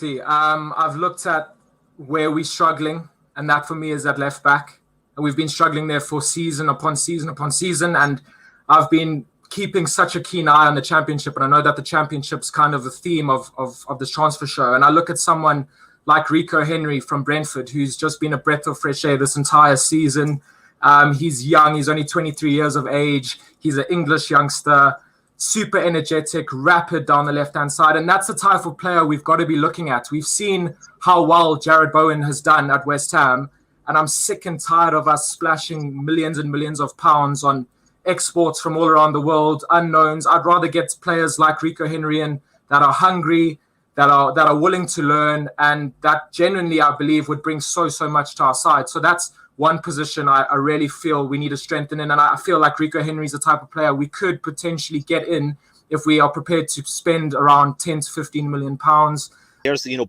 I've looked at where we're struggling, and that for me is at left back. And we've been struggling there for season upon season upon season. And I've been keeping such a keen eye on the championship. And I know that the championship's kind of the theme of this transfer show. And I look at someone like Rico Henry from Brentford, who's just been a breath of fresh air this entire season. He's young. He's only 23 years of age. He's an English youngster, super energetic, rapid down the left-hand side. And that's the type of player we've got to be looking at. We've seen how well Jared Bowen has done at West Ham. And I'm sick and tired of us splashing millions and millions of pounds on exports from all around the world, unknowns. I'd rather get players like Rico Henry in that are hungry, that are willing to learn, and that genuinely, I believe, would bring so much to our side. So that's one position I really feel we need to strengthen in. And I feel like Rico Henry is the type of player we could potentially get in if we are prepared to spend around 10 to 15 million pounds.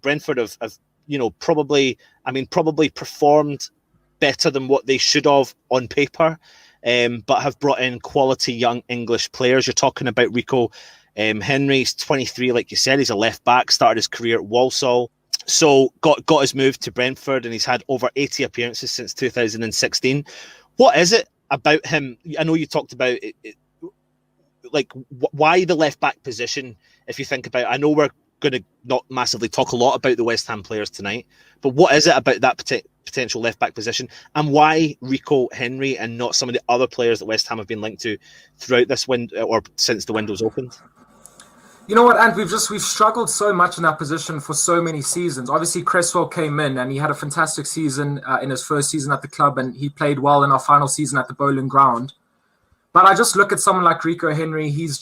Brentford have probably performed better than what they should have on paper, but have brought in quality young English players. You're talking about Rico Henry's 23, like you said. He's a left back, started his career at Walsall. So got his move to Brentford, and he's had over 80 appearances since 2016. What is it about him? I know you talked about it, why the left back position, if you think about it. I know we're going to not massively talk a lot about the West Ham players tonight, but what is it about that potential left back position, and why Rico Henry and not some of the other players that West Ham have been linked to throughout this window or since the window's opened? You know what, and we've struggled so much in that position for so many seasons. Obviously, Cresswell came in and he had a fantastic season in his first season at the club, and he played well in our final season at the Bowling Ground. But I just look at someone like Rico Henry. He's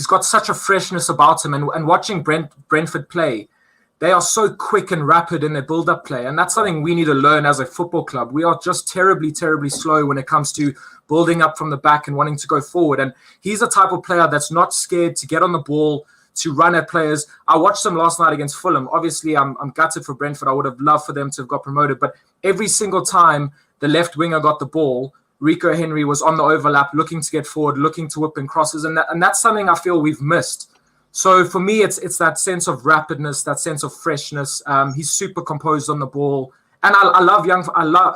got such a freshness about him, and watching Brentford play, they are so quick and rapid in their build-up play, and that's something we need to learn as a football club. We are just terribly slow when it comes to building up from the back and wanting to go forward. And he's the type of player that's not scared to get on the ball, to run at players. I watched him last night against Fulham. Obviously, I'm gutted for Brentford. I would have loved for them to have got promoted. But every single time the left winger got the ball, Rico Henry was on the overlap, looking to get forward, looking to whip in crosses. And that's something I feel we've missed. So for me, it's that sense of rapidness, that sense of freshness. He's super composed on the ball. And I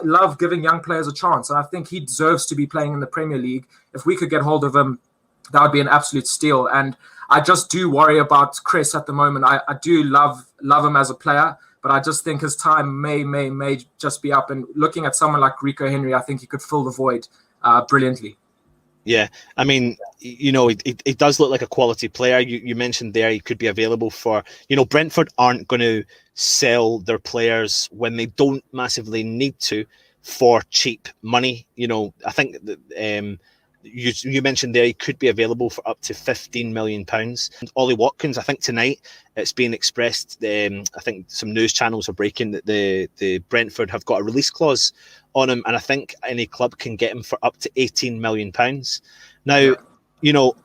love giving young players a chance. And I think he deserves to be playing in the Premier League. If we could get hold of him, that would be an absolute steal. And I just do worry about Chris at the moment. I do love him as a player, but I just think his time may just be up. And looking at someone like Rico Henry, I think he could fill the void brilliantly. Yeah, I mean, he does look like a quality player. You mentioned there he could be available for, Brentford aren't going to sell their players when they don't massively need to for cheap money. I think that you mentioned there he could be available for up to £15 million. And Ollie Watkins, I think tonight it's being expressed, I think some news channels are breaking that the Brentford have got a release clause on him, and I think any club can get him for up to £18 million. Now,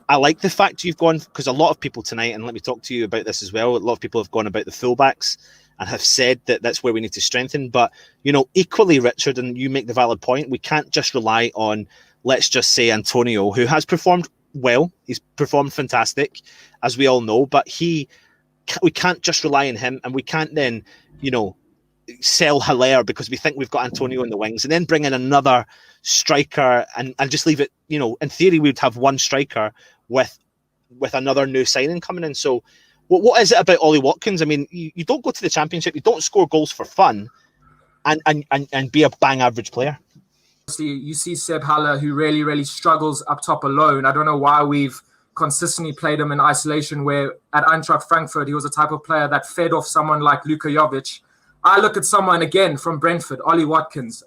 I like the fact you've gone, because a lot of people tonight, and let me talk to you about this as well, a lot of people have gone about the fullbacks and have said that that's where we need to strengthen. But, equally, Richard, and you make the valid point, we can't just rely on, let's just say, Antonio, who has performed well. He's performed fantastic, as we all know, but we can't just rely on him, and we can't then, sell Haller because we think we've got Antonio in the wings, and then bring in another striker and just leave it, in theory we would have one striker with another new signing coming in. So what is it about Ollie Watkins? I mean, you don't go to the Championship, you don't score goals for fun and be a bang average player. You see Seb Haller, who really struggles up top alone. I don't know why we've consistently played him in isolation, where at Eintracht Frankfurt he was a type of player that fed off someone like Luka Jovic. I look at someone, again, from Brentford, Ollie Watkins,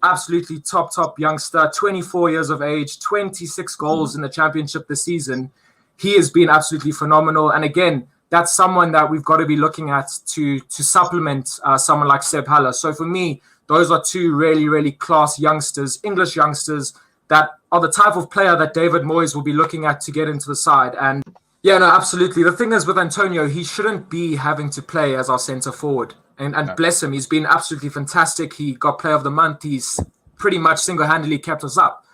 absolutely top youngster, 24 years of age, 26 goals in the Championship this season. He has been absolutely phenomenal. And again, that's someone that we've got to be looking at to supplement someone like Seb Haller. So for me, those are two really class youngsters, English youngsters, that are the type of player that David Moyes will be looking at to get into the side. And yeah, no, absolutely. The thing is with Antonio, he shouldn't be having to play as our centre forward. And bless him, he's been absolutely fantastic. He got Player of the Month. He's pretty much single-handedly kept us up.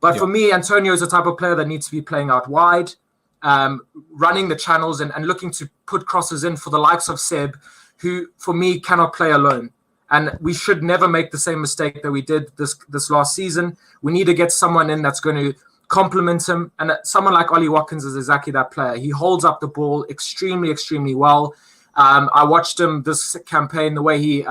But for me, Antonio is the type of player that needs to be playing out wide. running the channels and looking to put crosses in for the likes of Seb, who, for me, cannot play alone. And we should never make the same mistake that we did this last season. We need to get someone in that's going to complement him. And someone like Ollie Watkins is exactly that player. He holds up the ball extremely, extremely well. I watched him this campaign, the way he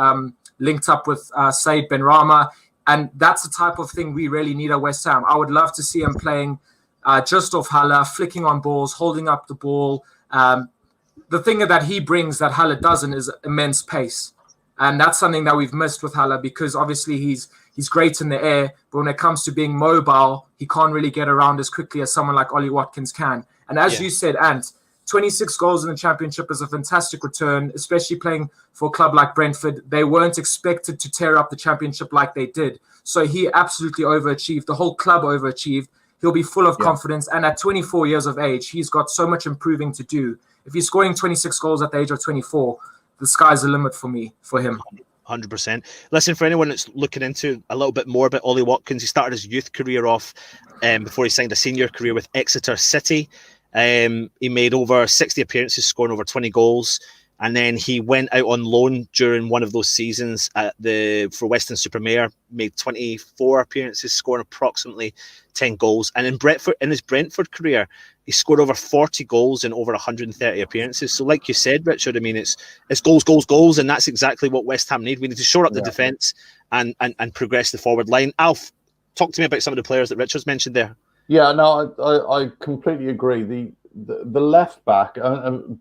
linked up with Said Benrahma. And that's the type of thing we really need at West Ham. I would love to see him playing just off Haller, flicking on balls, holding up the ball. The thing that he brings that Haller doesn't is immense pace. And that's something that we've missed with Haller, because obviously he's great in the air, but when it comes to being mobile, he can't really get around as quickly as someone like Ollie Watkins can. And as you said, Ant, 26 goals in the Championship is a fantastic return, especially playing for a club like Brentford. They weren't expected to tear up the Championship like they did. So he absolutely overachieved. The whole club overachieved. He'll be full of confidence. And at 24 years of age, he's got so much improving to do. If he's scoring 26 goals at the age of 24, the sky's the limit for him. 100%. Listen, for anyone that's looking into a little bit more about Ollie Watkins, he started his youth career off before he signed a senior career with Exeter City. He made over 60 appearances, scoring over 20 goals. And then he went out on loan during one of those seasons for Western Supermare, made 24 appearances, scoring approximately 10 goals. And in his Brentford career, he scored over 40 goals in over 130 appearances. So like you said, Richard, I mean, it's goals, goals, goals, and that's exactly what West Ham need. We need to shore up the defence and progress the forward line. Alf, talk to me about some of the players that Richard's mentioned there. Yeah, no, I completely agree. The left back,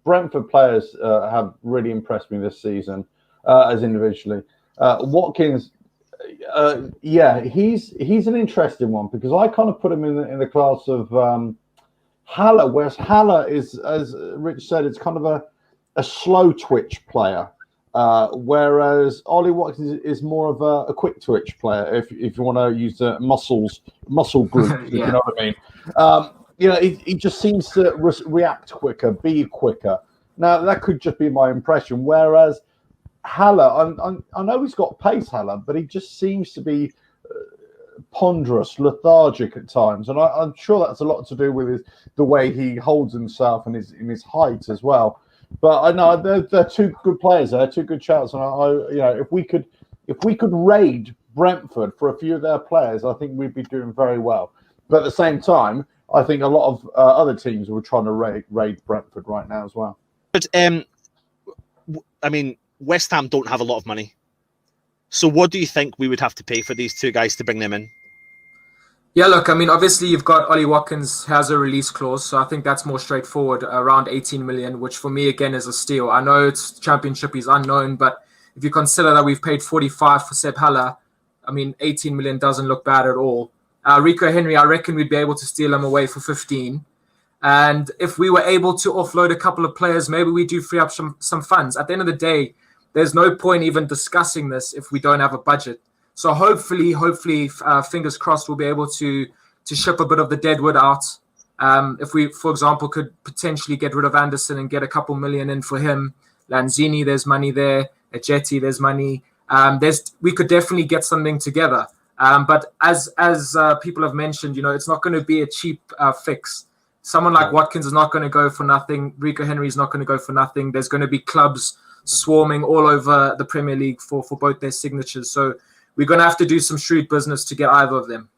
Brentford players have really impressed me this season as individually. Watkins, he's an interesting one, because I kind of put him in the class of Haller, whereas Haller is, as Rich said, it's kind of a slow twitch player, whereas Ollie Watkins is more of a quick twitch player, if you want to use the muscle group, if you know what I mean. He just seems to react quicker, be quicker. Now, that could just be my impression, whereas Haller, I know he's got pace, Haller, but he just seems to be ponderous, lethargic at times, and I'm sure that's a lot to do with the way he holds himself and his height as well. But I know they're two good players. They're two good shouts, and if we could raid Brentford for a few of their players, I think we'd be doing very well. But at the same time, I think a lot of other teams were trying to raid Brentford right now as well. But I mean, West Ham don't have a lot of money. So what do you think we would have to pay for these two guys to bring them in? Yeah, look, I mean, obviously you've got Ollie Watkins has a release clause, so I think that's more straightforward, around 18 million, which for me, again, is a steal. I know it's Championship, he's unknown, but if you consider that we've paid 45 for Seb Haller, I mean, 18 million doesn't look bad at all. Rico Henry, I reckon we'd be able to steal him away for 15. And if we were able to offload a couple of players, maybe we do free up some funds. At the end of the day, there's no point even discussing this if we don't have a budget. So hopefully, fingers crossed, we'll be able to ship a bit of the deadwood out. If we, for example, could potentially get rid of Anderson and get a couple million in for him. Lanzini, there's money there. Ajeti, there's money. We could definitely get something together. But as people have mentioned, it's not going to be a cheap fix. Someone like Watkins is not going to go for nothing. Rico Henry is not going to go for nothing. There's going to be clubs swarming all over the Premier League for both their signatures. So we're going to have to do some shrewd business to get either of them.